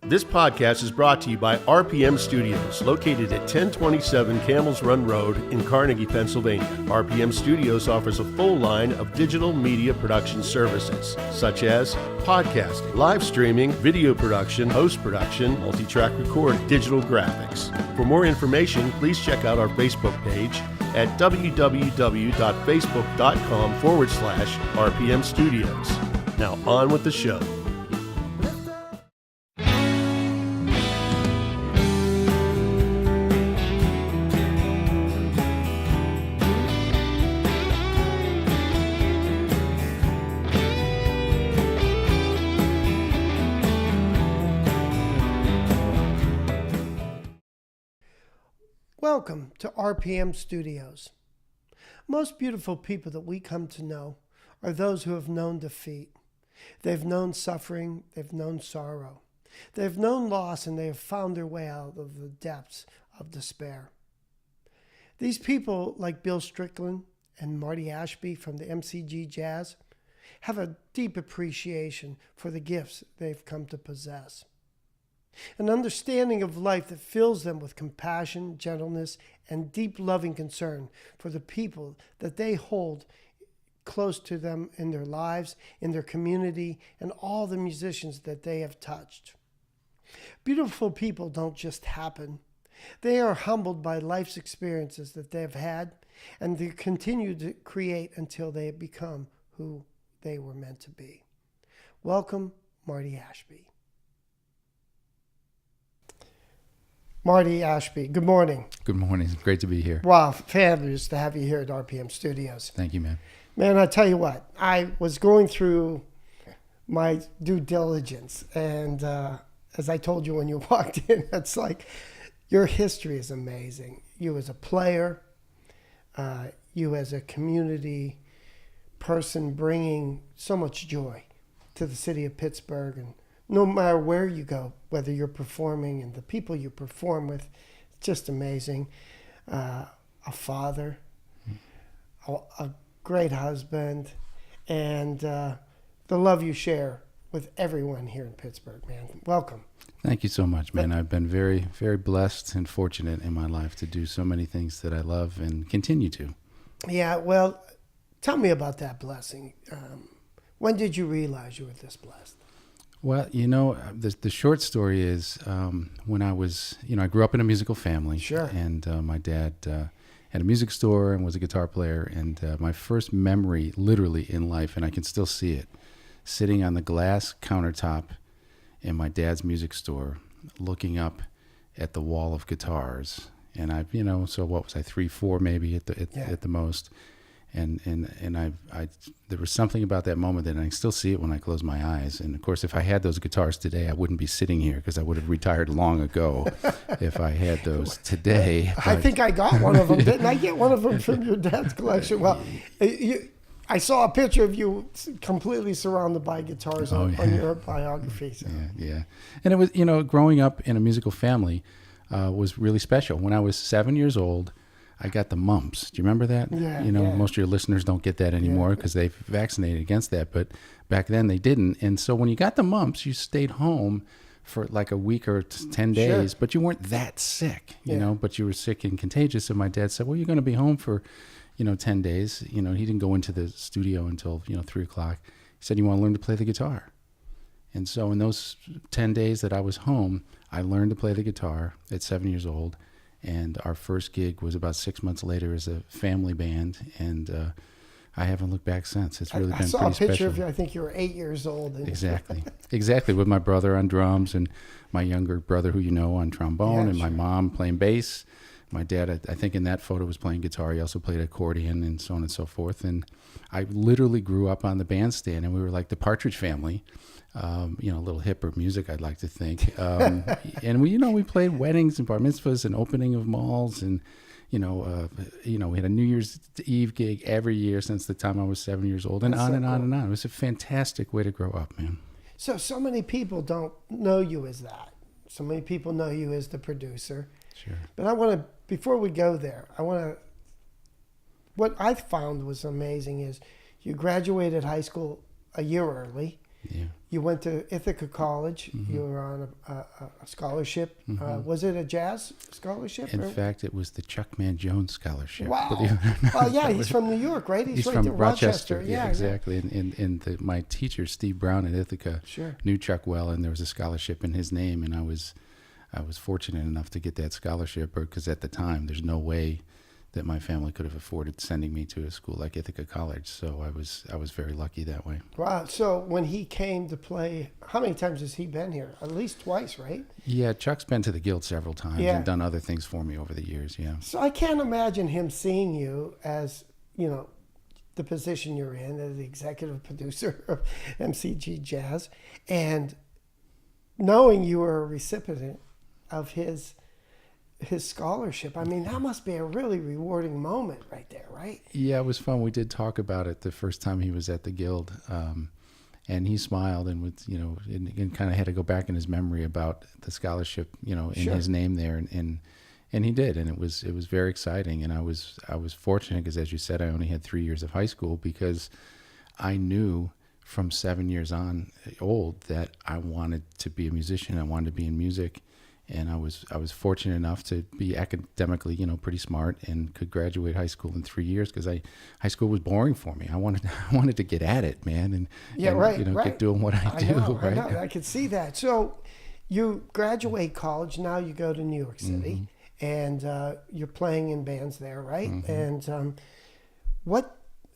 This podcast is brought to you by RPM Studios, located at 1027 Camels Run Road in Carnegie, Pennsylvania. RPM Studios offers a full line of digital media production services, such as podcasting, live streaming, video production, post-production, multi-track recording, digital graphics. For more information, please check out our Facebook page at www.facebook.com/RPM Studios. Now on with the show. Welcome to RPM Studios. Most beautiful people that we come to know are those who have known defeat. They've known suffering, they've known sorrow. They've known loss, and they have found their way out of the depths of despair. These people, like Bill Strickland and Marty Ashby from the MCG Jazz, have a deep appreciation for the gifts they've come to possess. An understanding of life that fills them with compassion, gentleness, and deep loving concern for the people that they hold close to them in their lives, in their community, and all the musicians that they have touched. Beautiful people don't just happen. They are humbled by life's experiences that they have had, and they continue to create until they become who they were meant to be. Welcome, Marty Ashby. Marty Ashby, good morning. Good morning. It's great to be here. Wow, fabulous to have you here at RPM Studios. Thank you, man. Man, I tell you what, I was going through my due diligence, and as I told you when you walked in, it's like your history is amazing. You as a player, you as a community person bringing so much joy to the city of Pittsburgh, and no matter where you go, whether you're performing and the people you perform with, it's just amazing. A father, a great husband, and the love you share with everyone here in Pittsburgh, man. Welcome. Thank you so much, man. I've been very, very blessed and fortunate in my life to do so many things that I love and continue to. Yeah, well, tell me about that blessing. When did you realize you were this blessed? Well, the short story is when I was, I grew up in a musical family. Sure. And my dad had a music store and was a guitar player. And my first memory, literally in life, and I can still see it, sitting on the glass countertop in my dad's music store, looking up at the wall of guitars. And I, so what was I, 3, 4 maybe at the most. And I there was something about that moment that I can still see it when I close my eyes. And of course, if I had those guitars today, I wouldn't be sitting here because I would have retired long ago if I had those today. I think I got one of them. Didn't I get one of them from your dad's collection? Well, I saw a picture of you completely surrounded by guitars on your biography. So. Yeah. And it was, growing up in a musical family was really special. When I was 7 years old, I got the mumps. Do you remember that? Yeah. Most of your listeners don't get that anymore because they've vaccinated against that. But back then they didn't. And so when you got the mumps, you stayed home for like a week or 10 days, but you weren't that sick, but you were sick and contagious. And my dad said, well, you're going to be home for, 10 days. He didn't go into the studio until, 3 o'clock. He said, you want to learn to play the guitar? And so in those 10 days that I was home, I learned to play the guitar at 7 years old. And our first gig was about 6 months later as a family band, and I haven't looked back since. It's really been pretty special. I saw a picture of you. I think you were 8 years old. Exactly, with my brother on drums and my younger brother, who on trombone, and my mom playing bass. My dad, I think in that photo, was playing guitar. He also played accordion and so on and so forth. And I literally grew up on the bandstand, and we were like the Partridge Family. A little hipper music, I'd like to think. And we played weddings and bar mitzvahs and opening of malls, and we had a New Year's Eve gig every year since the time I was 7 years old, and on and on and on. It was a fantastic way to grow up, man. So many people don't know you as that. So many people know you as the producer. Sure. But before we go there, what I found was amazing is you graduated high school a year early. Yeah. You went to Ithaca College. Mm-hmm. You were on a scholarship. Mm-hmm. Was it a jazz scholarship? In fact, it was the Chuck Man Jones Scholarship. Wow. believe it or not. Oh, yeah, he's from New York, right? He's right from there, Rochester. Yeah, exactly. And my teacher, Steve Brown at Ithaca, Sure. knew Chuck well, and there was a scholarship in his name, and I was fortunate enough to get that scholarship, because at the time, there's no way that my family could have afforded sending me to a school like Ithaca College. So I was very lucky that way. Wow. So when he came to play, how many times has he been here? At least twice, right? Yeah, Chuck's been to the Guild several times Yeah. and done other things for me over the years. Yeah. So I can't imagine him seeing you as, the position you're in as the executive producer of MCG Jazz, and knowing you were a recipient of his scholarship. I mean, that must be a really rewarding moment right there, right? Yeah, it was fun. We did talk about it the first time he was at the Guild, and he smiled and and kind of had to go back in his memory about the scholarship, in Sure. his name there, and he did, and it was very exciting, and I was fortunate because, as you said, I only had 3 years of high school, because I knew from 7 years old that I wanted to be a musician. I wanted to be in music. And I was fortunate enough to be academically, pretty smart, and could graduate high school in 3 years, because high school was boring for me. I wanted to get at it, man, and right. get doing what I do. I know. I could see that. So you graduate college. Now you go to New York City, and you're playing in bands there, right? And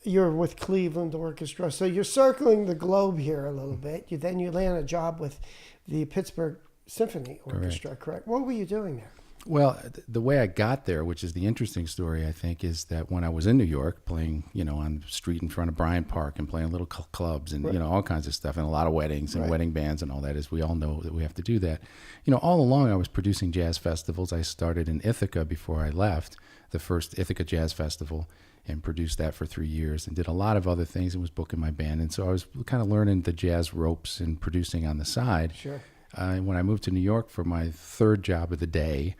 you're with Cleveland Orchestra. So you're circling the globe here a little bit. Then you land a job with the Pittsburgh Symphony Orchestra, correct? What were you doing there? Well, the way I got there, which is the interesting story, I think, is that when I was in New York playing, on the street in front of Bryant Park and playing little clubs and, Right. All kinds of stuff, and a lot of weddings and Right. wedding bands and all that, as we all know that we have to do that. All along I was producing jazz festivals. I started in Ithaca before I left, the first Ithaca Jazz Festival, and produced that for 3 years, and did a lot of other things and was booking my band. And so I was kind of learning the jazz ropes and producing on the side. Sure. When I moved to New York for my third job of the day,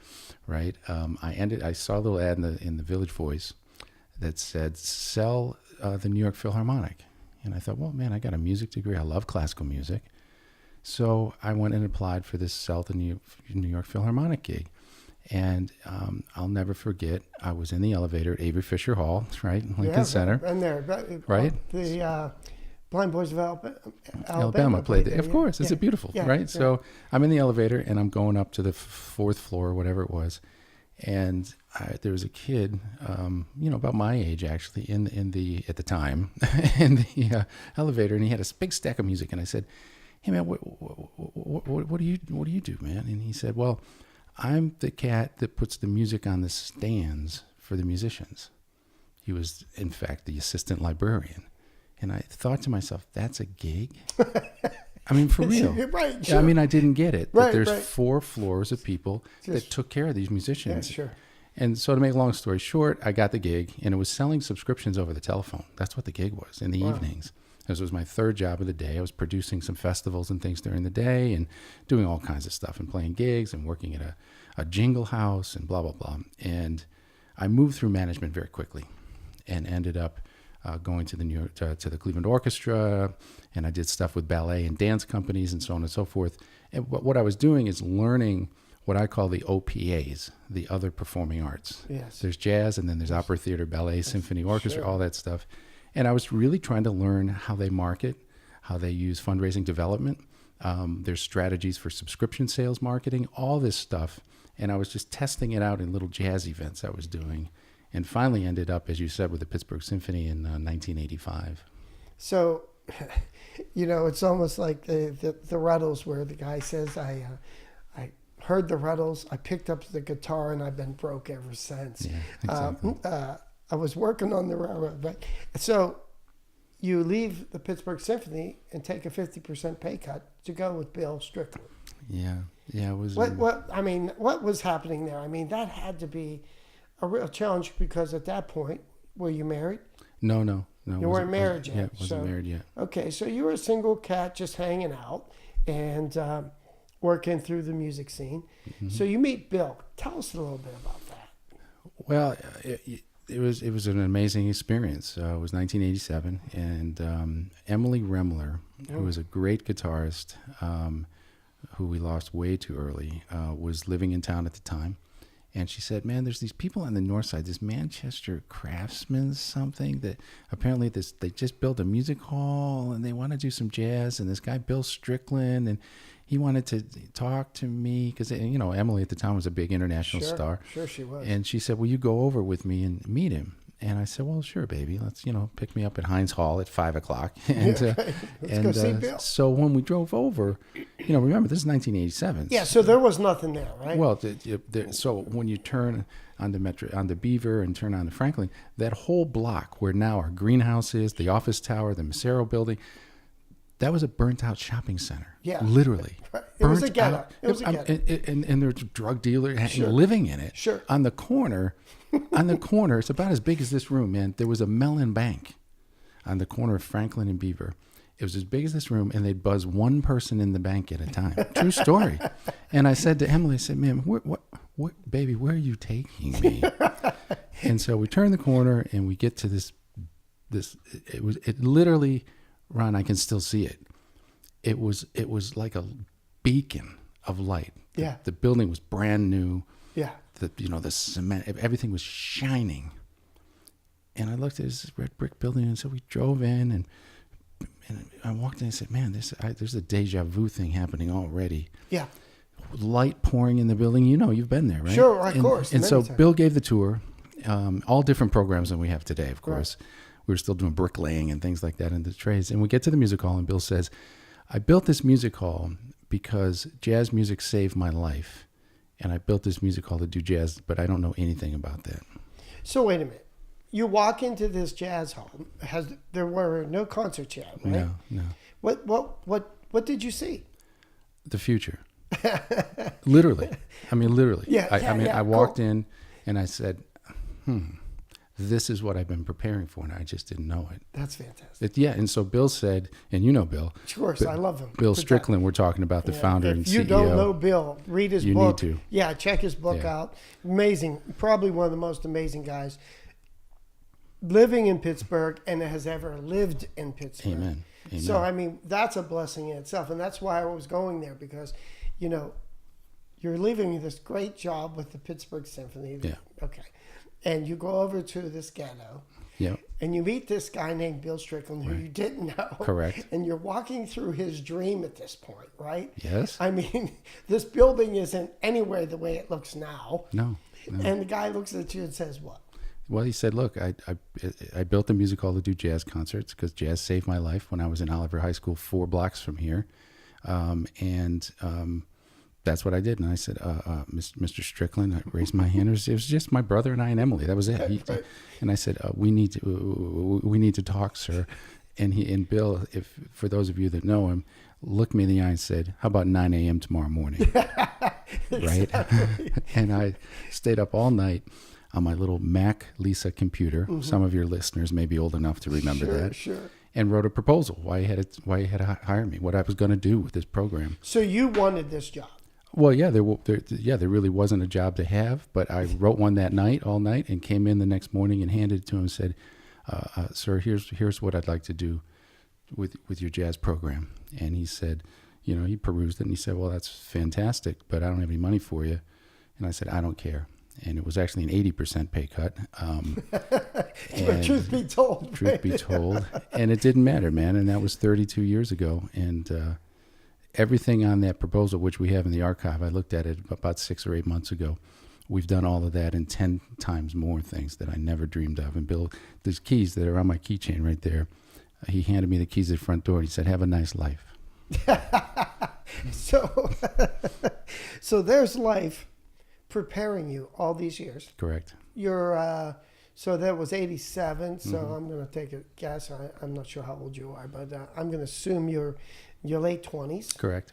right? I saw a little ad in the Village Voice that said, "Sell the New York Philharmonic," and I thought, well, man, I got a music degree. I love classical music, so I went and applied for this Sell the New York Philharmonic gig, and I'll never forget. I was in the elevator at Avery Fisher Hall, right, in Lincoln Center, And there, right? The Blind Boys of Alabama played there. there. Of course, it's Yeah. a beautiful, Yeah, right? yeah. So I'm in the elevator and I'm going up to the fourth floor, whatever it was, and there was a kid, about my age actually, in the at the time, in the elevator, and he had a big stack of music, and I said, "Hey man, what do you do, man?" And he said, "Well, I'm the cat that puts the music on the stands for the musicians." He was, in fact, the assistant librarian. And I thought to myself, that's a gig? I mean, for real. Right, sure. I mean, I didn't get it. Right, That there's right. 4 floors of people that took care of these musicians. Yeah, sure. And so to make a long story short, I got the gig, and it was selling subscriptions over the telephone. That's what the gig was in the evenings. This was my third job of the day. I was producing some festivals and things during the day and doing all kinds of stuff and playing gigs and working at a jingle house and blah, blah, blah. And I moved through management very quickly and ended up going to the Cleveland Orchestra, and I did stuff with ballet and dance companies and so on and so forth. And what I was doing is learning what I call the OPAs, the other performing arts. Yes. There's jazz, and then there's opera, theater, ballet, symphony, orchestra, Sure. all that stuff. And I was really trying to learn how they market, how they use fundraising development. There's strategies for subscription sales marketing, all this stuff. And I was just testing it out in little jazz events I was doing. And finally ended up, as you said, with the Pittsburgh Symphony in 1985. So, it's almost like the Ruddles, where the guy says, I heard the Ruddles, I picked up the guitar, and I've been broke ever since. Yeah, exactly. I was working on the railroad. Right? So you leave the Pittsburgh Symphony and take a 50% pay cut to go with Bill Strickland. Yeah, it was. What was happening there? I mean, that had to be a real challenge, because at that point, were you married? No. You weren't married yet. Yeah, wasn't married yet. Okay, so you were a single cat just hanging out and working through the music scene. Mm-hmm. So you meet Bill. Tell us a little bit about that. Well, It was an amazing experience. It was 1987, and Emily Remler, who was a great guitarist, who we lost way too early, was living in town at the time. And she said, man, there's these people on the north side, this Manchester Craftsman something, that apparently they just built a music hall and they want to do some jazz. And this guy, Bill Strickland, and he wanted to talk to me because, Emily at the time was a big international star. Sure, she was. And she said, will you go over with me and meet him? And I said, well, sure, baby. Let's, pick me up at Heinz Hall at 5:00. And, Let's go see Bill. So when we drove over, remember, this is 1987. Yeah, so there was nothing there, right? Well, so when you turn on the Beaver and turn on the Franklin, that whole block where now our greenhouse is, the office tower, the Macero building, that was a burnt-out shopping center. Yeah. Literally. Right. It was a ghetto. And there's a drug dealer living in it. Sure. On the corner, it's about as big as this room, man. There was a Mellon Bank on the corner of Franklin and Beaver. It was as big as this room, and they'd buzz one person in the bank at a time. True story. And I said to Emily, I said, man, what, baby, where are you taking me? And so we turn the corner, and we get to this, it literally, Ron, I can still see it. It was like a beacon of light. Yeah. The building was brand new. Yeah. The cement, everything was shining. And I looked at this red brick building, and so we drove in, and I walked in and said, man, there's a deja vu thing happening already. Yeah. Light pouring in the building. You've been there, right? Sure, of course. And so times. Bill gave the tour, all different programs than we have today, of course. Right. We were still doing bricklaying and things like that in the trades. And we get to the music hall, and Bill says, I built this music hall because jazz music saved my life. And I built this music hall to do jazz, but I don't know anything about that. So wait a minute. You walk into this jazz hall. There were no concerts yet, right? No. What did you see? The future. Literally. Literally. Yeah. I walked in and I said, this is what I've been preparing for, and I just didn't know it. That's fantastic. And so Bill said, and Bill. Of course, I love him. Bill Strickland, we're talking about the founder and CEO. If you don't know Bill, read his book. You need to. Yeah, check his book out. Amazing. Probably one of the most amazing guys living in Pittsburgh and has ever lived in Pittsburgh. Amen. So, that's a blessing in itself. And that's why I was going there because, you're leaving this great job with the Pittsburgh Symphony. Yeah. Okay. And you go over to this ghetto. Yeah. And you meet this guy named Bill Strickland who you didn't know. Correct. And you're walking through his dream at this point, right? Yes. This building isn't anywhere the way it looks now. No. And the guy looks at you and says, what? Well, he said, look, I built a music hall to do jazz concerts because jazz saved my life when I was in Oliver High School 4 blocks from here. That's what I did. And I said, Mr. Strickland, I raised my hand. It was just my brother and I and Emily. That was it. And I said, we need to talk, sir. And Bill, for those of you that know him, looked me in the eye and said, how about 9 a.m. tomorrow morning? Right? And I stayed up all night on my little Mac Lisa computer. Mm-hmm. Some of your listeners may be old enough to remember that. Sure. And wrote a proposal why he had to hire me, what I was going to do with this program. So you wanted this job? Well, yeah, there really wasn't a job to have, but I wrote one that night, all night, and came in the next morning and handed it to him and said, "Sir, here's what I'd like to do with your jazz program." And he said, he perused it and he said, "Well, that's fantastic, but I don't have any money for you." And I said, "I don't care." And it was actually an 80% pay cut. But truth be told, and it didn't matter, man. And that was 32 years ago, and everything on that proposal, which we have in the archive, I looked at it about 6 or 8 months ago. We've done all of that and 10 times more things that I never dreamed of. And Bill, there's keys that are on my keychain right there. He handed me the keys at the front door and he said, "Have a nice life." So there's life preparing you all these years. Correct. You're so that was 87. So I'm going to take a guess. I'm not sure how old you are, but I'm going to assume you're late 20s. Correct.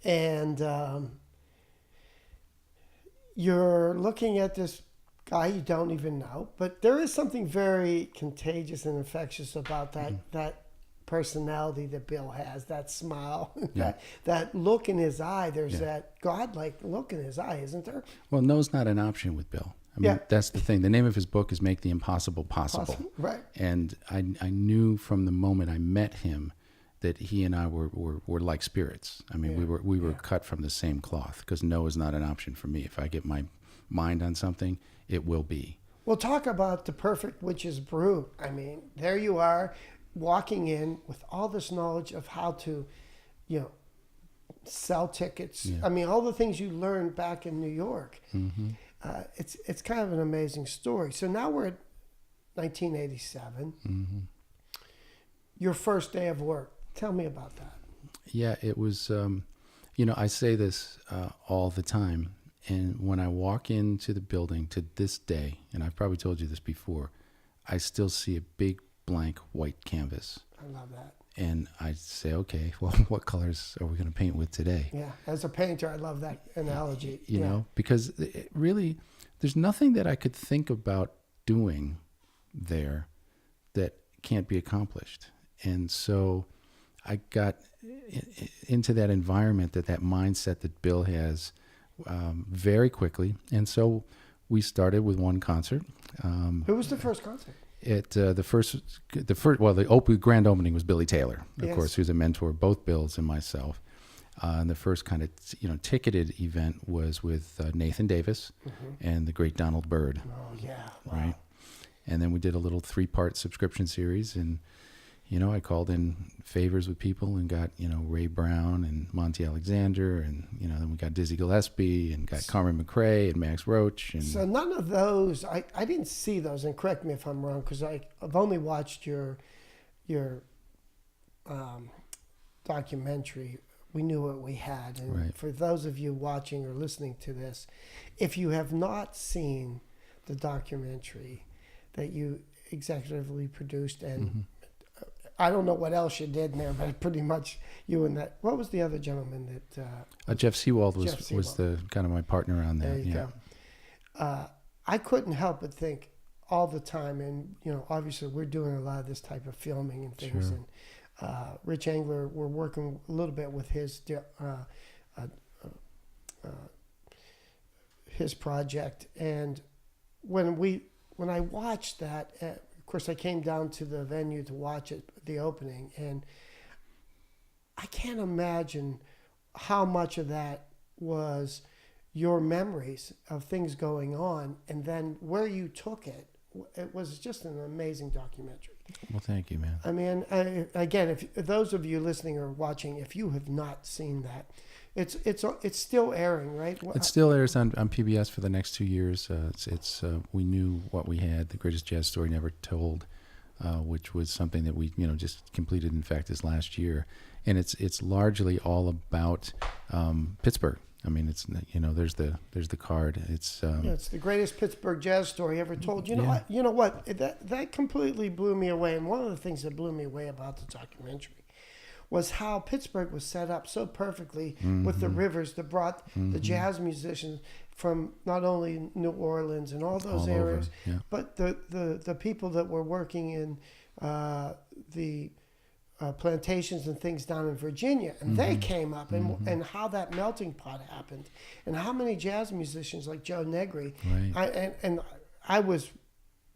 And you're looking at this guy you don't even know, but there is something very contagious and infectious about that personality that Bill has, that smile, that look in his eye. There's that godlike look in his eye, isn't there? Well, no's not an option with Bill. I mean, Yeah. that's the thing. The name of his book is Make the Impossible Possible. Right. And I knew from the moment I met him that he and I were like spirits. I mean, we were cut from the same cloth, because no is not an option for me. If I get my mind on something, it will be. Well, talk about the perfect witch's brew. I mean, there you are, walking in with all this knowledge of how to, sell tickets. Yeah. I mean, all the things you learned back in New York. Mm-hmm. It's kind of an amazing story. So now we're at 1987. Mm-hmm. Your first day of work. Tell me about that. Yeah, it was, I say this all the time. And when I walk into the building to this day, and I've probably told you this before, I still see a big blank white canvas. I love that. And I say, okay, well, what colors are we going to paint with today? Yeah, as a painter, I love that analogy. You know, because really, there's nothing that I could think about doing there that can't be accomplished. And so I got into that environment, that mindset that Bill has, very quickly. And so we started with one concert. Who was the first concert? The grand opening was Billy Taylor, of course, who's a mentor of both Bills and myself. And the first kind of ticketed event was with Nathan Davis and the great Donald Byrd. Oh yeah, wow. Right. And then we did a little 3-part subscription series, and I called in favors with people and got Ray Brown and Monty Alexander, and then we got Dizzy Gillespie and got Carmen McRae and Max Roach. And so none of those, I didn't see those, and correct me if I'm wrong, because I've only watched your documentary. We Knew What We Had, and right. For those of you watching or listening to this, if you have not seen the documentary that you executively produced, and I don't know what else you did in there, but pretty much you and that. What was the other gentleman that? Jeff Seawald was Seawald. The kind of my partner on that. There you go. I couldn't help but think all the time, and obviously we're doing a lot of this type of filming and things, Sure. and Rich Angler, we're working a little bit with his project, and when I watched that. Of course, I came down to the venue to watch it, the opening, and I can't imagine how much of that was your memories of things going on, and then where you took it. It was just an amazing documentary. Well, thank you, man. I mean, again, if those of you listening or watching, if you have not seen that, it's still airing, right? It still airs on PBS for the next 2 years. It's We Knew What We Had, the greatest jazz story never told, which was something that we just completed, in fact, this last year, and it's largely all about Pittsburgh. I mean, it's there's the card. It's it's the greatest Pittsburgh jazz story ever told. You know what? That completely blew me away. And one of the things that blew me away about the documentary was how Pittsburgh was set up so perfectly with the rivers that brought the jazz musicians from not only New Orleans and all those areas, but the people that were working in the plantations and things down in Virginia, and they came up, and how that melting pot happened, and how many jazz musicians like Joe Negri. Right. I was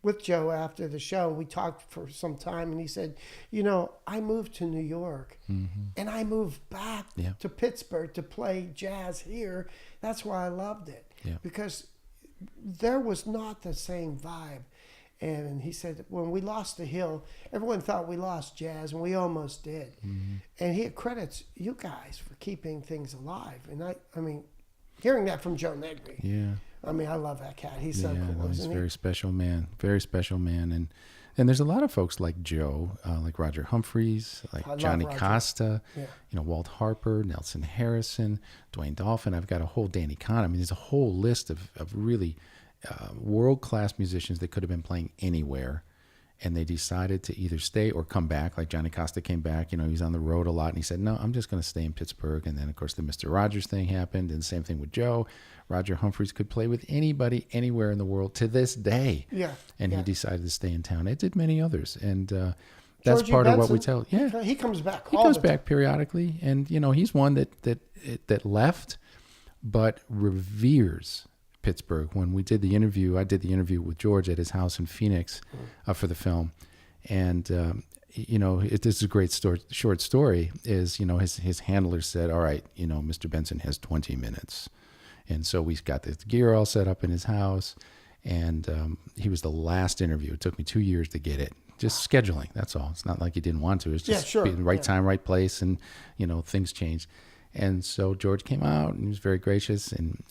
with Joe after the show. We talked for some time, and he said, I moved to New York, and I moved back to Pittsburgh to play jazz here. That's why I loved it, because there was not the same vibe. And he said, when we lost the Hill, everyone thought we lost jazz, and we almost did. And he credits you guys for keeping things alive. And I mean, hearing that from Joe Negri. Yeah. I mean, I love that cat. He's so cool, no, he's isn't a he? very special man. Very special man. And there's a lot of folks like Joe, like Roger Humphreys, like Johnny Costa, Walt Harper, Nelson Harrison, Dwayne Dolphin. I've got a whole Danny Kahn. I mean, there's a whole list of really world-class musicians that could have been playing anywhere, and they decided to either stay or come back. Like Johnny Costa came back, he's on the road a lot, and he said, no, I'm just going to stay in Pittsburgh. And then, of course, the Mr. Rogers thing happened, and the same thing with Joe. Roger Humphreys could play with anybody anywhere in the world to this day. Yeah. And he decided to stay in town. It did many others, and that's Georgie part Benson, of what we tell. Yeah, he comes back. He comes back periodically, and he's one that left, but reveres Pittsburgh. When we did the interview, I did the interview with George at his house in Phoenix for the film. And, this is a great short story is, his handler said, all right, Mr. Benson has 20 minutes. And so we got the gear all set up in his house. And he was the last interview. It took me 2 years to get it. Just scheduling, that's all. It's not like he didn't want to. It's just being the right time, right place, and, things changed. And so George came out, and he was very gracious, and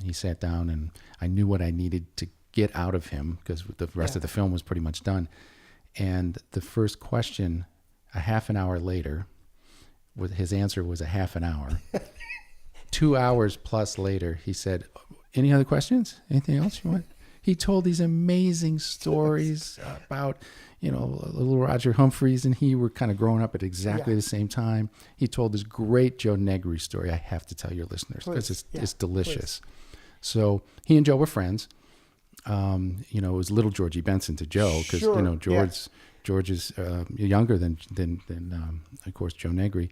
he sat down, and I knew what I needed to get out of him because the rest of the film was pretty much done. And the first question, a half an hour later, his answer was a half an hour. 2 hours plus later, he said, any other questions? Anything else you want? He told these amazing stories about, little Roger Humphreys and he were kind of growing up at exactly the same time. He told this great Joe Negri story I have to tell your listeners because it's delicious. Please. So he and Joe were friends. It was little Georgie Benson to Joe because, George is younger than of course, Joe Negri.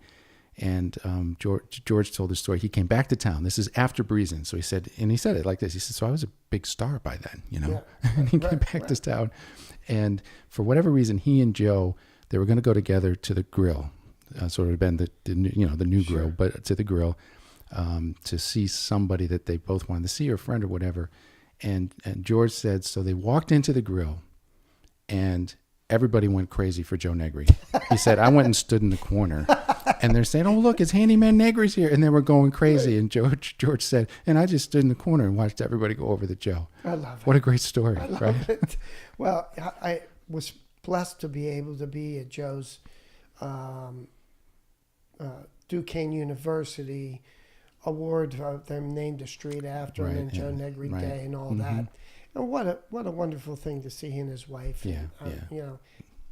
And George told the story. He came back to town. This is after Breezin'. So he said it like this. He said, so I was a big star by then, and he came back to town. And for whatever reason, he and Joe, they were going to go together to the grill. Sort of been the new grill, but to the grill to see somebody that they both wanted to see or a friend or whatever. And George said, so they walked into the grill and everybody went crazy for Joe Negri. He said, I went and stood in the corner. And they're saying, oh, look, it's Handyman Negri's here. And they were going crazy. And George said, and I just stood in the corner and watched everybody go over to Joe. I love it. What a great story, right? It. Well, I was blessed to be able to be at Joe's Duquesne University award. They named a street after him, and Joe Negri Day and all that. And what a wonderful thing to see he and his wife. And,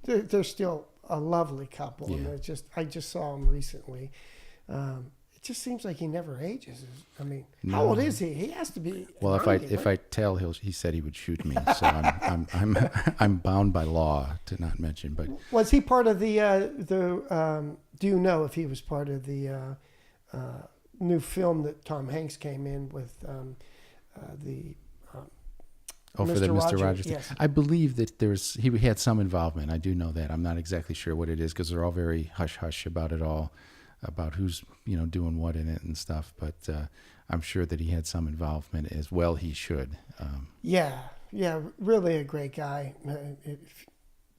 they're still a lovely couple. And I just saw him recently. It just seems like he never ages. I mean, how old is he? He has to be. Well, if I tell, he said he would shoot me. So I'm bound by law to not mention. But was he part of the? Do you know if he was part of the new film that Tom Hanks came in with the? For the Mr. Rogers thing. Yes. I believe that he had some involvement. I do know that. I'm not exactly sure what it is because they're all very hush-hush about it all, about who's doing what in it and stuff. But I'm sure that he had some involvement as well. He should. Really a great guy. If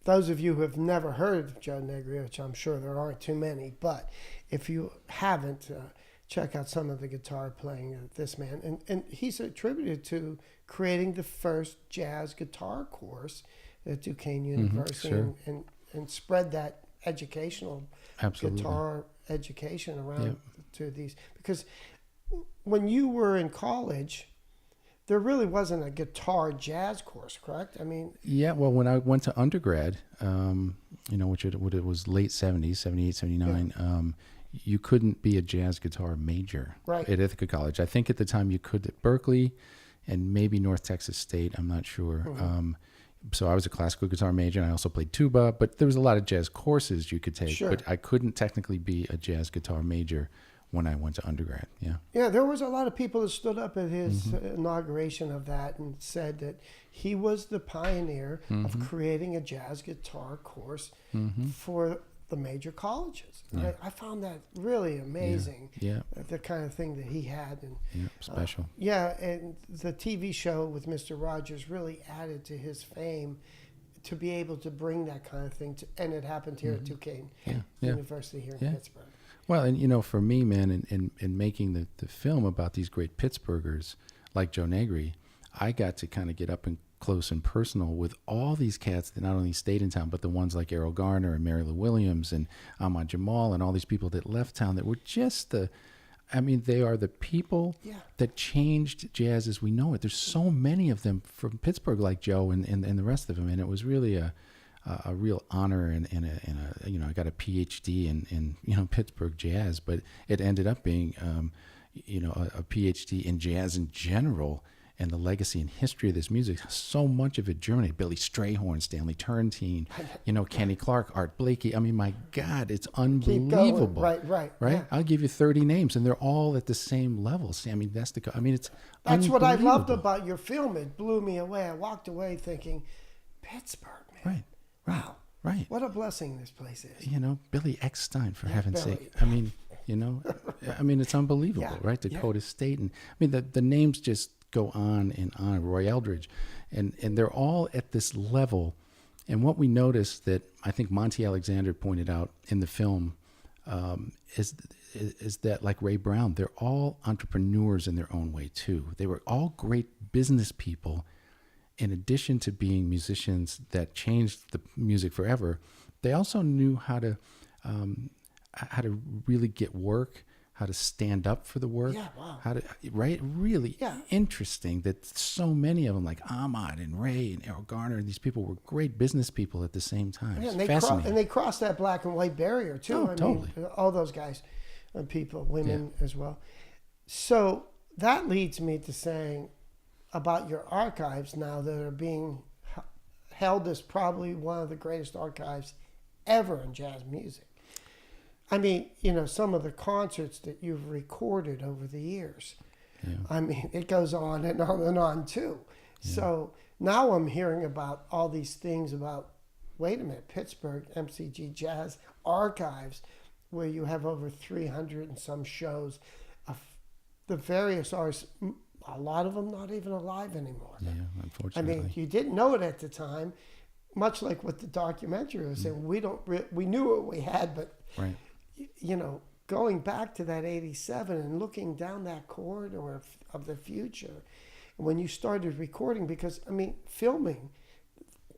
those of you who have never heard of Joe Negri, which I'm sure there aren't too many, but if you haven't, check out some of the guitar playing of this man. And he's attributed to creating the first jazz guitar course at Duquesne University and spread that educational guitar education around to these. Because when you were in college, there really wasn't a guitar jazz course, correct? I mean... Yeah, well, when I went to undergrad, which it was late 70s, 78, 79, you couldn't be a jazz guitar major at Ithaca College. I think at the time you could at Berkeley and maybe North Texas State. I'm not sure. So I was a classical guitar major, and I also played tuba. But there was a lot of jazz courses you could take. But I couldn't technically be a jazz guitar major when I went to undergrad. Yeah, there was a lot of people that stood up at his inauguration of that and said that he was the pioneer of creating a jazz guitar course for the major colleges. I found that really amazing. The kind of thing that he had. And special. And the TV show with Mr. Rogers really added to his fame to be able to bring that kind of thing and it happened here at Duquesne University here in Pittsburgh. Well, and for me, man, in making the film about these great Pittsburghers like Joe Negri, I got to kind of get up and close and personal with all these cats that not only stayed in town, but the ones like Errol Garner and Mary Lou Williams and Ahmad Jamal and all these people that left town that were just they are the people that changed jazz as we know it. There's so many of them from Pittsburgh like Joe and the rest of them. And it was really a real honor and I got a PhD in Pittsburgh jazz, but it ended up being, a PhD in jazz in general. and the legacy and history of this music, so much of it germinated. Billy Strayhorn, Stanley Turrentine, Kenny Clark, Art Blakey. I mean, my God, it's unbelievable. Right. Right? Yeah. I'll give you 30 names, and they're all at the same level. I mean, it's That's what I loved unbelievable. about your film. It blew me away. I walked away thinking, Pittsburgh, man. Right. Right. What a blessing this place is. Billy Eckstein, for heaven's Billy. sake. I mean, it's unbelievable, Yeah, right? Dakota State. And I mean, the names just go on and on. Roy Eldridge. And they're all at this level. And what we noticed that I think Monty Alexander pointed out in the film is that, like Ray Brown, they're all entrepreneurs in their own way, too. They were all great business people. In addition to being musicians that changed the music forever, they also knew how to really get work, how to stand up for the work. Yeah, wow. Really Yeah. interesting that so many of them, like Ahmad and Ray and Errol Garner, these people were great business people at the same time. Yeah, It's and fascinating. they crossed that black and white barrier, too. Oh, totally. All those guys, people, women as well. So that leads me to saying about your archives now that are being held as probably one of the greatest archives ever in jazz music. I mean, some of the concerts that you've recorded over the years. Yeah. I mean, it goes on and on and on, too. Yeah. So now I'm hearing about all these things about, wait a minute, Pittsburgh MCG Jazz Archives, where you have over 300 and some shows of the various artists. A lot of them not even alive anymore. Yeah, unfortunately. I mean, you didn't know it at the time, much like what the documentary was saying. We knew what we had, but right. Going back to that 87 and looking down that corridor of the future, when you started recording, because filming,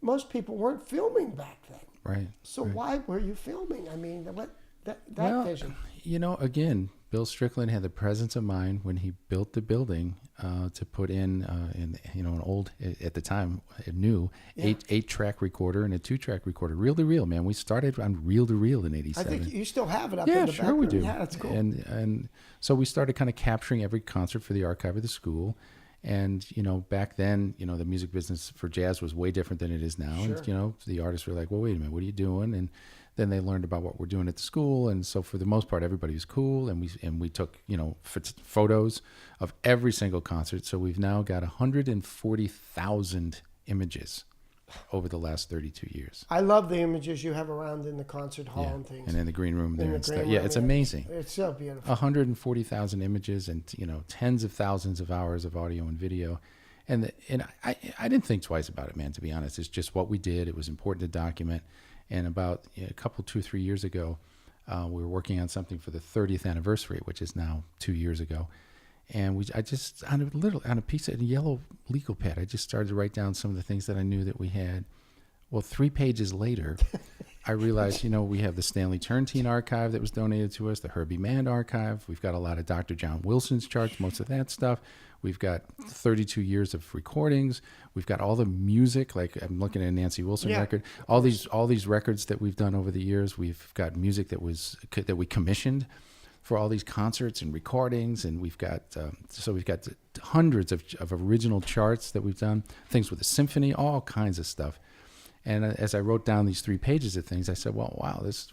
most people weren't filming back then. Right. So right. why were you filming? I mean, that vision. Again, Bill Strickland had the presence of mind when he built the building to put in an old, at the time, a new 8-track recorder and a 2-track recorder, reel to reel. Man, we started on reel to reel in '87. I think you still have it up in the back. Yeah, sure we do. Yeah, that's cool. And so we started kind of capturing every concert for the archive of the school. And, back then, the music business for jazz was way different than it is now. Sure. And, the artists were like, well, wait a minute, what are you doing? And then they learned about what we're doing at the school. And so for the most part, everybody was cool. And we took, photos of every single concert. So we've now got 140,000 images over the last 32 years. I love the images you have around in the concert hall and things. And in the green room there and stuff. Room, Yeah, it's amazing. It's so beautiful. 140,000 images and, tens of thousands of hours of audio and video. And I didn't think twice about it, man, to be honest. It's just what we did. It was important to document. And about a couple, 2-3 years ago, we were working on something for the 30th anniversary, which is now 2 years ago. And I just, on a piece of yellow legal pad, I just started to write down some of the things that I knew that we had. Well, 3 pages later, I realized, we have the Stanley Turrentine archive that was donated to us, the Herbie Mann archive. We've got a lot of Dr. John Wilson's charts, most of that stuff. We've got 32 years of recordings. We've got all the music, like I'm looking at a Nancy Wilson record. All these records that we've done over the years. We've got music that we commissioned for all these concerts and recordings, and we've got hundreds of original charts that we've done, things with the symphony, all kinds of stuff. And as I wrote down these 3 pages of things, I said, well, wow, this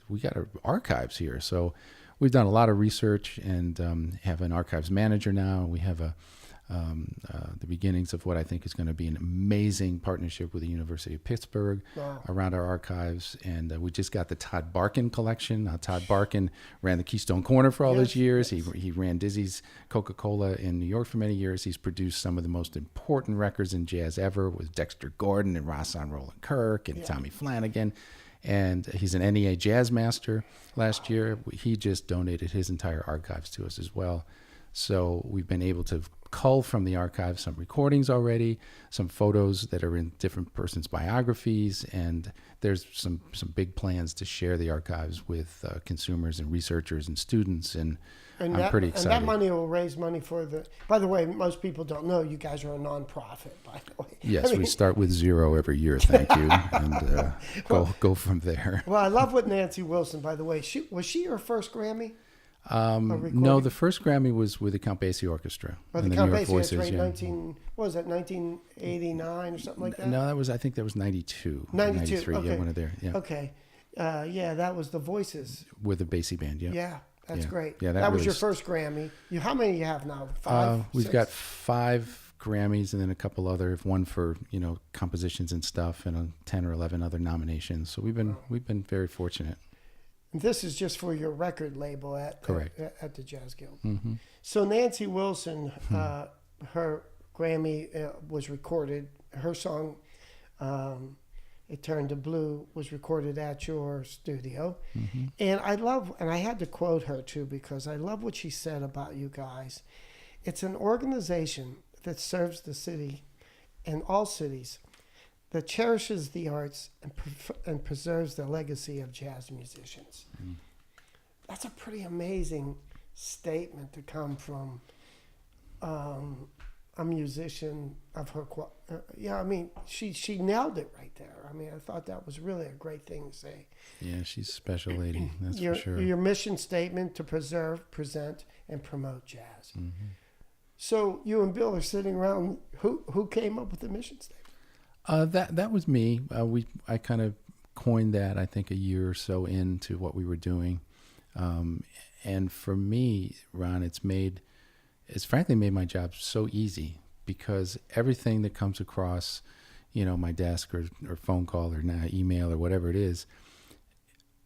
we got our archives here. So we've done a lot of research and have an archives manager now. We have the beginnings of what I think is going to be an amazing partnership with the University of Pittsburgh around our archives. And we just got the Todd Barkin collection. Todd Barkin ran the Keystone Corner for all those years. He ran Dizzy's Coca-Cola in New York for many years. He's produced some of the most important records in jazz ever with Dexter Gordon and Rahsaan Roland Kirk and Tommy Flanagan. And he's an NEA Jazz Master last year. He just donated his entire archives to us as well. So we've been able to cull from the archive some recordings already, some photos that are in different persons' biographies, and there's some big plans to share the archives with consumers and researchers and students, and I'm pretty excited. And that money will raise money for by the way, most people don't know you guys are a nonprofit, by the way. Yes, we start with 0 every year, thank you, and go from there. Well, I love what Nancy Wilson, by the way. Was she your first Grammy? No, the first Grammy was with the Count Basie Orchestra. Or and the New Count York Basie, Voices, right? yeah. 1989 or something like that? No, I think that was 92. 92, 93, okay. yeah, one of there. Yeah. Okay. Yeah, that was the Voices. With the Basie band, yeah. Yeah, that's Yeah. great. Yeah, that that was really your first Grammy. How many you have now? 5? We've 6? got 5 Grammys and then a couple other, one for, compositions and stuff, and 10 or 11 other nominations. So we've been very fortunate. And this is just for your record label at the Jazz Guild. Mm-hmm. So Nancy Wilson, her Grammy was recorded. Her song, "It Turned to Blue," was recorded at your studio. Mm-hmm. And I had to quote her too, because I love what she said about you guys. It's an organization that serves the city and all cities, that cherishes the arts and preserves the legacy of jazz musicians. Mm. That's a pretty amazing statement to come from a musician of her. I mean, she nailed it right there. I mean, I thought that was really a great thing to say. Yeah, she's a special lady, that's for sure. Your mission statement to preserve, present, and promote jazz. Mm-hmm. So you and Bill are sitting around. Who came up with the mission statement? That was me. I kind of coined that, I think, a year or so into what we were doing. And for me, Ron, it's frankly made my job so easy, because everything that comes across, my desk or phone call or now email or whatever it is,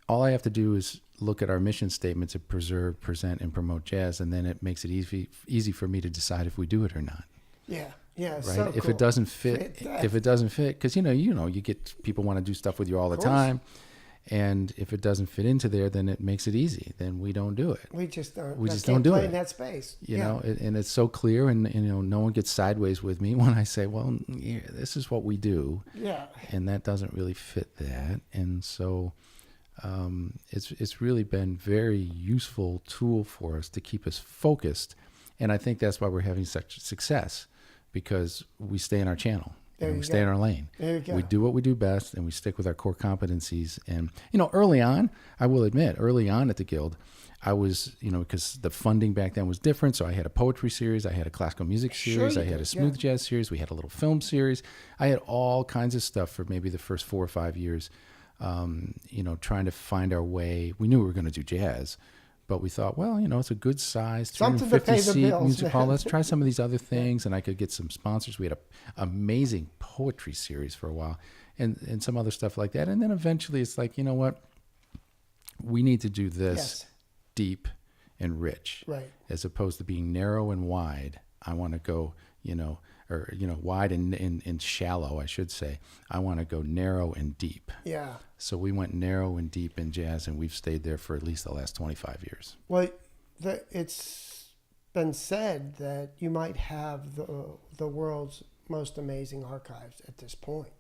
all I have to do is look at our mission statement to preserve, present, and promote jazz, and then it makes it easy for me to decide if we do it or not. Yeah, right. So if cool. it doesn't fit, because you get people want to do stuff with you all the time, and if it doesn't fit into there, then it makes it easy. Then we don't do it. We just don't. We just don't do it in that space. You know, and it's so clear, and no one gets sideways with me when I say, "Well, yeah, this is what we do." Yeah. And that doesn't really fit that, and so. It's really been very useful tool for us to keep us focused, and I think that's why we're having such success, because we stay in our channel and we stay in our lane. There you go. We do what we do best, and we stick with our core competencies. And early on, I will admit, at the Guild, I was because the funding back then was different. So I had a poetry series, I had a classical music series, I had a smooth jazz series, we had a little film series. I had all kinds of stuff for maybe the first 4 or 5 years. Trying to find our way. We knew we were going to do jazz, but we thought, well, it's a good size, 350-seat music hall. Let's try some of these other things, and I could get some sponsors. We had an amazing poetry series for a while, and some other stuff like that. And then eventually, it's like, you know what? We need to do this deep and rich, right? As opposed to being narrow and wide. I want to go, wide and shallow, I should say. I want to go narrow and deep. Yeah. So we went narrow and deep in jazz, and we've stayed there for at least the last 25 years. Well, it's been said that you might have the world's most amazing archives at this point.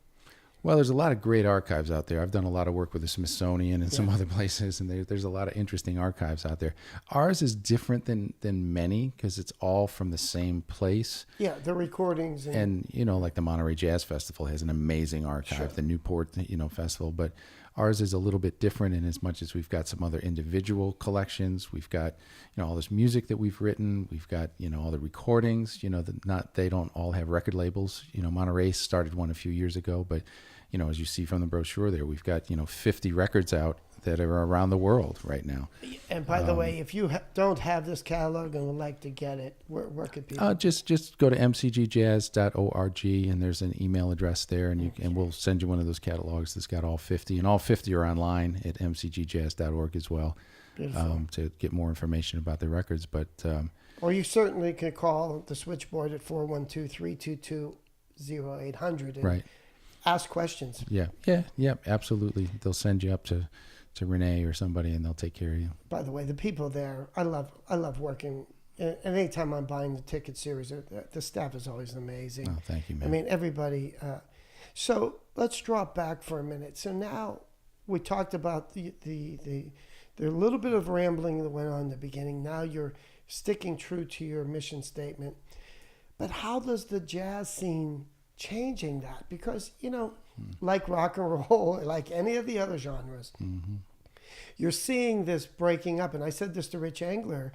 Well, there's a lot of great archives out there. I've done a lot of work with the Smithsonian and some other places, and there's a lot of interesting archives out there. Ours is different than many, because it's all from the same place. Yeah, the recordings. And like the Monterey Jazz Festival has an amazing archive, the Newport, Festival. But ours is a little bit different in as much as we've got some other individual collections. We've got, all this music that we've written. We've got, all the recordings, they don't all have record labels. Monterey started one a few years ago, but as you see from the brochure there, we've got, 50 records out that are around the world right now. And by the way, if you don't have this catalog and would like to get it, where could people? Just go to mcgjazz.org, and there's an email address there, and we'll send you one of those catalogs that's got all 50, and all 50 are online at mcgjazz.org as well, to get more information about the records. But or you certainly can call the switchboard at 412-322-0800. Right. Ask questions. Yeah, absolutely. They'll send you up to Renee or somebody, and they'll take care of you. By the way, the people there, I love working. And anytime I'm buying the ticket series, the staff is always amazing. Oh, thank you, man. I mean, everybody. So let's drop back for a minute. So now we talked about the little bit of rambling that went on in the beginning. Now you're sticking true to your mission statement. But how does the jazz scene changing that? Because like rock and roll, like any of the other genres, You're seeing this breaking up. And I said this to Rich Angler.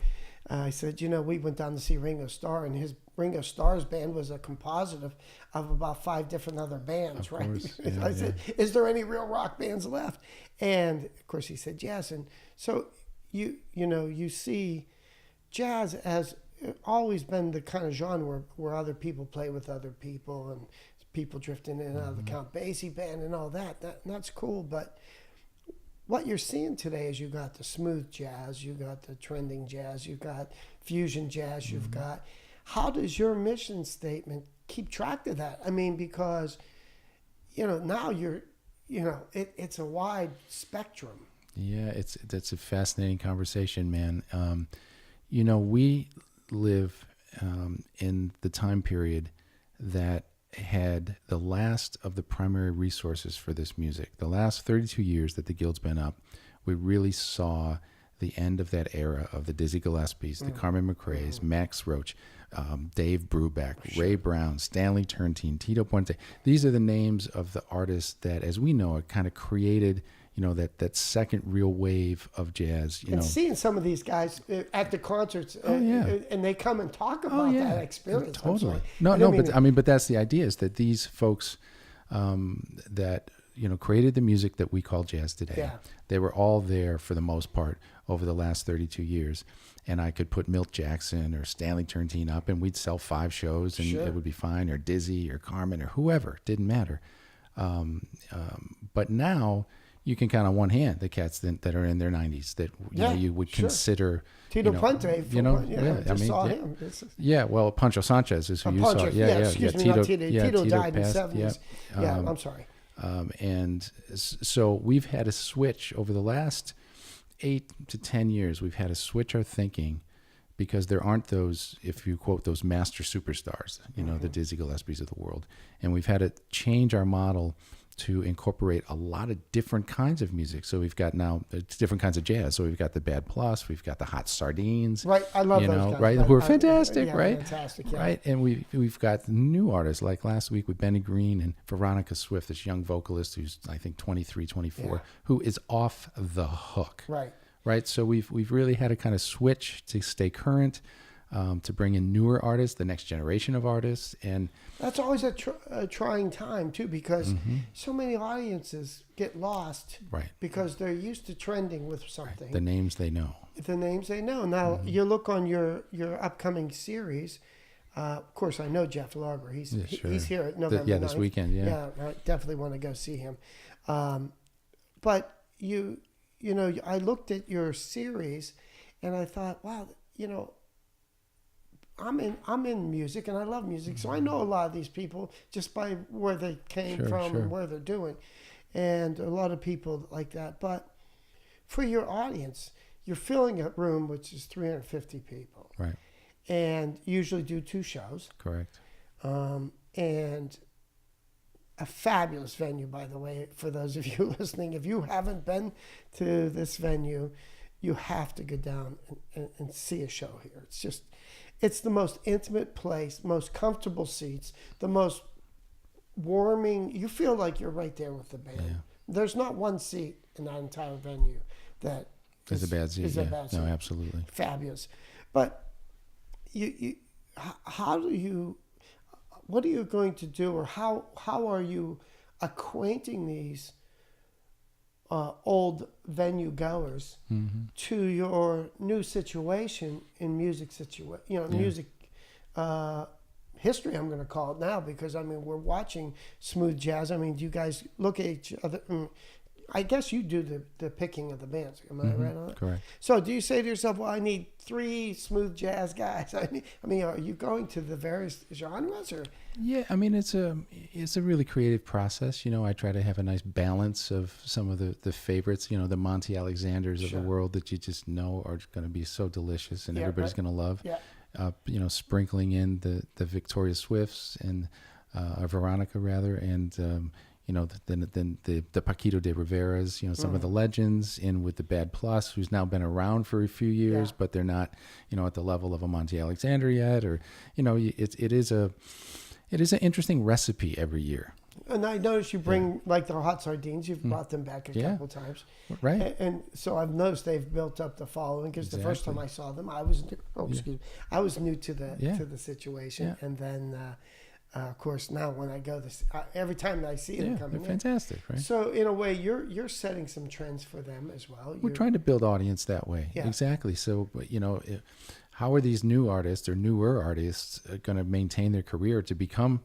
I said, we went down to see Ringo Starr, and Ringo Starr's band was a composite of about 5 different other bands, right? Yeah, I said, is there any real rock bands left? And of course he said yes. And so you see jazz has always been the kind of genre where other people play with other people, and people drifting in and out of the Count Basie band and all that. That's cool. But what you're seeing today is you got the smooth jazz, you got the trending jazz, you've got fusion jazz, you've got. How does your mission statement keep track of that? I mean, because now it's a wide spectrum. Yeah, that's a fascinating conversation, man. We live in the time period that had the last of the primary resources for this music. The last 32 years that the Guild's been up, we really saw the end of that era of the Dizzy Gillespies, the Carmen McRae's, Max Roach, Dave Brubeck, Ray Brown, Stanley Turrentine, Tito Puente. These are the names of the artists that, as we know, it kind of created that second real wave of jazz. And seeing some of these guys at the concerts, and they come and talk about that experience. Totally. But that's the idea, is that these folks that created the music that we call jazz today, they were all there for the most part over the last 32 years. And I could put Milt Jackson or Stanley Turrentine up, and we'd sell 5 shows, and it would be fine, or Dizzy or Carmen or whoever. Didn't matter. But now you can count on one hand the cats that are in their 90s that you would consider. Tito Puente, saw him. Well, Pancho Sanchez is who you saw. Tito died passed, in the 70s. I'm sorry. And so we've had a switch over the last 8 to 10 years. We've had to switch our thinking, because there aren't those, if you quote, those master superstars, the Dizzy Gillespies of the world. And we've had to change our model to incorporate a lot of different kinds of music. So we've got now different kinds of jazz. So we've got the Bad Plus, we've got the Hot Sardines, right? I love those guys, right? Who are fantastic, right? Fantastic, right? And we've got new artists, like last week with Benny Green and Veronica Swift, this young vocalist who's I think 23, 24, who is off the hook, right? So we've really had to kind of switch to stay current. To bring in newer artists, the next generation of artists. And that's always a trying time too, because so many audiences get lost because they're used to trending with something. The names they know. Now you look on your upcoming series. Of course, I know Jeff Larber. He's here at November 9th. This weekend. I definitely want to go see him. But I looked at your series and I thought, wow, I'm in music and I love music, so I know a lot of these people just by where they came from and where they're doing, and a lot of people like that. But for your audience, you're filling a room which is 350 people, right? And usually do 2 shows, correct? And a fabulous venue, by the way, for those of you listening. If you haven't been to this venue, you have to go down and see a show here. It's the most intimate place, most comfortable seats, the most warming. You feel like you're right there with the band. Yeah. There's not one seat in that entire venue that is a bad seat. No, absolutely. Fabulous. But what are you going to do, or how are you acquainting these old venue goers to your new situation in music music history, I'm going to call it now, because we're watching smooth jazz. Do you guys look at each other? I guess you do the picking of the bands. Am I right on it? Correct. So do you say to yourself, well, I need 3 smooth jazz guys? Are you going to the various genres, or? Yeah, it's a really creative process. I try to have a nice balance of some of the favorites, the Monty Alexanders of the world that you just know are going to be so delicious and everybody's going to love. Yeah. Sprinkling in the Victoria Swifts and Veronica rather, and then the Paquito de Riveras, some of the legends, in with the Bad Plus, who's now been around for a few years, but they're not, at the level of a Monty Alexander yet, or, it is an interesting recipe every year. And I noticed you bring like the hot sardines. You've brought them back a Yeah. couple times, Right. And so I've noticed they've built up the following. Because the first time I saw them, I was I was new to the situation, and then of course now when I go this every time I see them coming in, fantastic, right? So in a way, you're setting some trends for them as well. We're trying to build audience that way. Yeah. Exactly. So, how are these new artists or newer artists going to maintain their career to become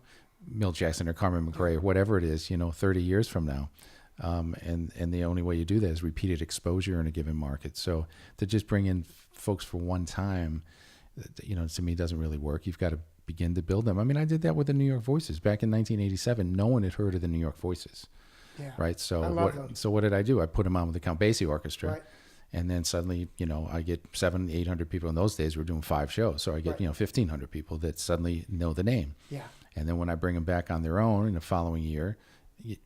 Milt Jackson or Carmen McRae or whatever it is, 30 years from now? And the only way you do that is repeated exposure in a given market. So to just bring in folks for one time, to me doesn't really work. You've got to begin to build them. I mean, I did that with the New York Voices back in 1987. No one had heard of the New York Voices. Yeah. Right. So I love them. So what did I do? I put them on with the Count Basie Orchestra. Right. And then suddenly, I get 700-800 people. In those days, we're doing 5 shows. So I get, 1,500 people that suddenly know the name. Yeah. And then when I bring them back on their own in the following year,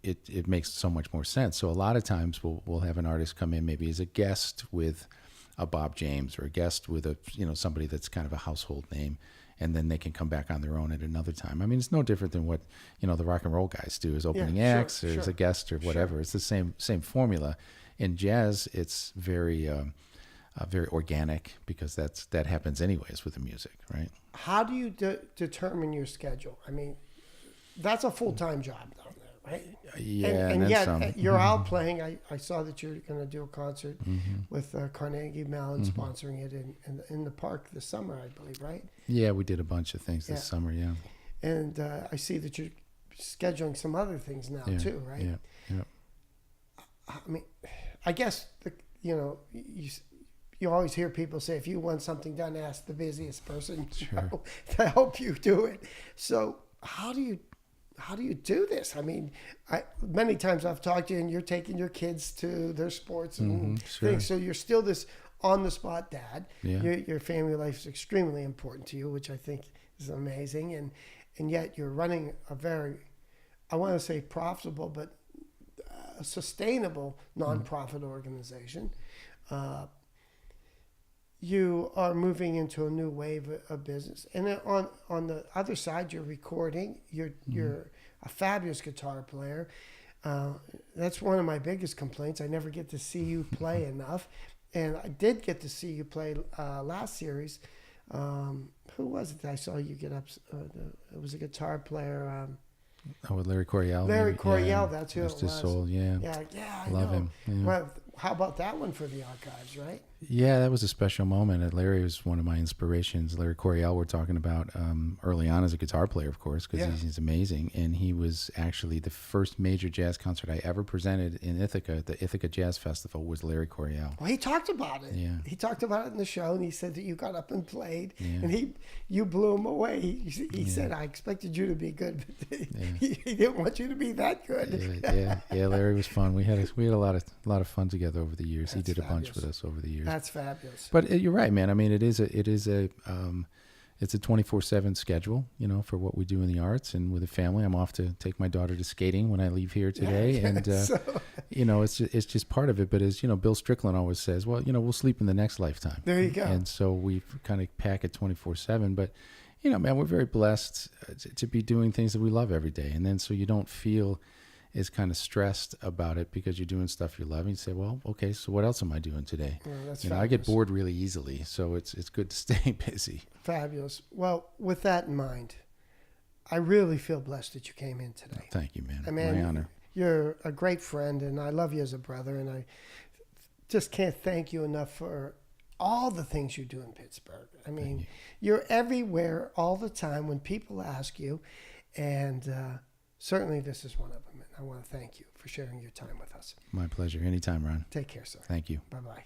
it makes so much more sense. So a lot of times we'll have an artist come in maybe as a guest with a Bob James or a guest with a, somebody that's kind of a household name. And then they can come back on their own at another time. I mean, it's no different than what, the rock and roll guys do as opening acts or as a guest or whatever. It's the same formula. In jazz, it's very very organic because that happens anyways with the music, right? How do you determine your schedule? I mean, that's a full-time job down there, right? Yeah, and then yet some. You're out playing. I saw that you're going to do a concert with Carnegie Mellon sponsoring it in the park this summer, I believe, right? Yeah, we did a bunch of things this summer, yeah. And I see that you're scheduling some other things now too, right? Yeah. I mean, I guess you always hear people say if you want something done, ask the busiest person to help you do it. So how do you do this? I mean, many times I've talked to you, and you're taking your kids to their sports and things. So you're still this on the spot dad. Yeah. Your family life is extremely important to you, which I think is amazing. And yet you're running a very, I want to say profitable, but a sustainable nonprofit organization. You are moving into a new wave of business, and then on the other side, you're recording. You're a fabulous guitar player. That's one of my biggest complaints. I never get to see you play enough, and I did get to see you play last series. Who was it that I saw you get up? It was a guitar player. With Larry Coryell. Larry Coryell, that's who it was. His soul, yeah. Yeah, I love know. him. Yeah. Well, how about that one for the archives, right? Yeah, that was a special moment. And Larry was one of my inspirations. Larry Coryell, we're talking about early on as a guitar player, of course, because he's amazing. And he was actually the first major jazz concert I ever presented in Ithaca. The Ithaca Jazz Festival was Larry Coryell. Well, he talked about it. Yeah. He talked about it in the show, and he said that you got up and played, and you blew him away. He said, I expected you to be good, but he didn't want you to be that good. Yeah. Larry was fun. We had a lot of fun together over the years. That's he did fabulous. a bunch with us over the years. That's fabulous. But you're right, man. I mean, it's a 24/7 schedule, for what we do in the arts and with the family. I'm off to take my daughter to skating when I leave here today, and it's just part of it. But as Bill Strickland always says, well, we'll sleep in the next lifetime. There you go. And so we kind of pack it 24/7. But man, we're very blessed to be doing things that we love every day, and then so you don't feel is kind of stressed about it because you're doing stuff you love. And you say, well, okay, so what else am I doing today? That's I get bored really easily, so it's good to stay busy. Fabulous. Well, with that in mind, I really feel blessed that you came in today. Thank you, man. I mean, my honor. You're a great friend, and I love you as a brother, and I just can't thank you enough for all the things you do in Pittsburgh. I mean, you're everywhere all the time when people ask you, and certainly this is one of them. I want to thank you for sharing your time with us. My pleasure. Anytime, Ron. Take care, sir. Thank you. Bye-bye.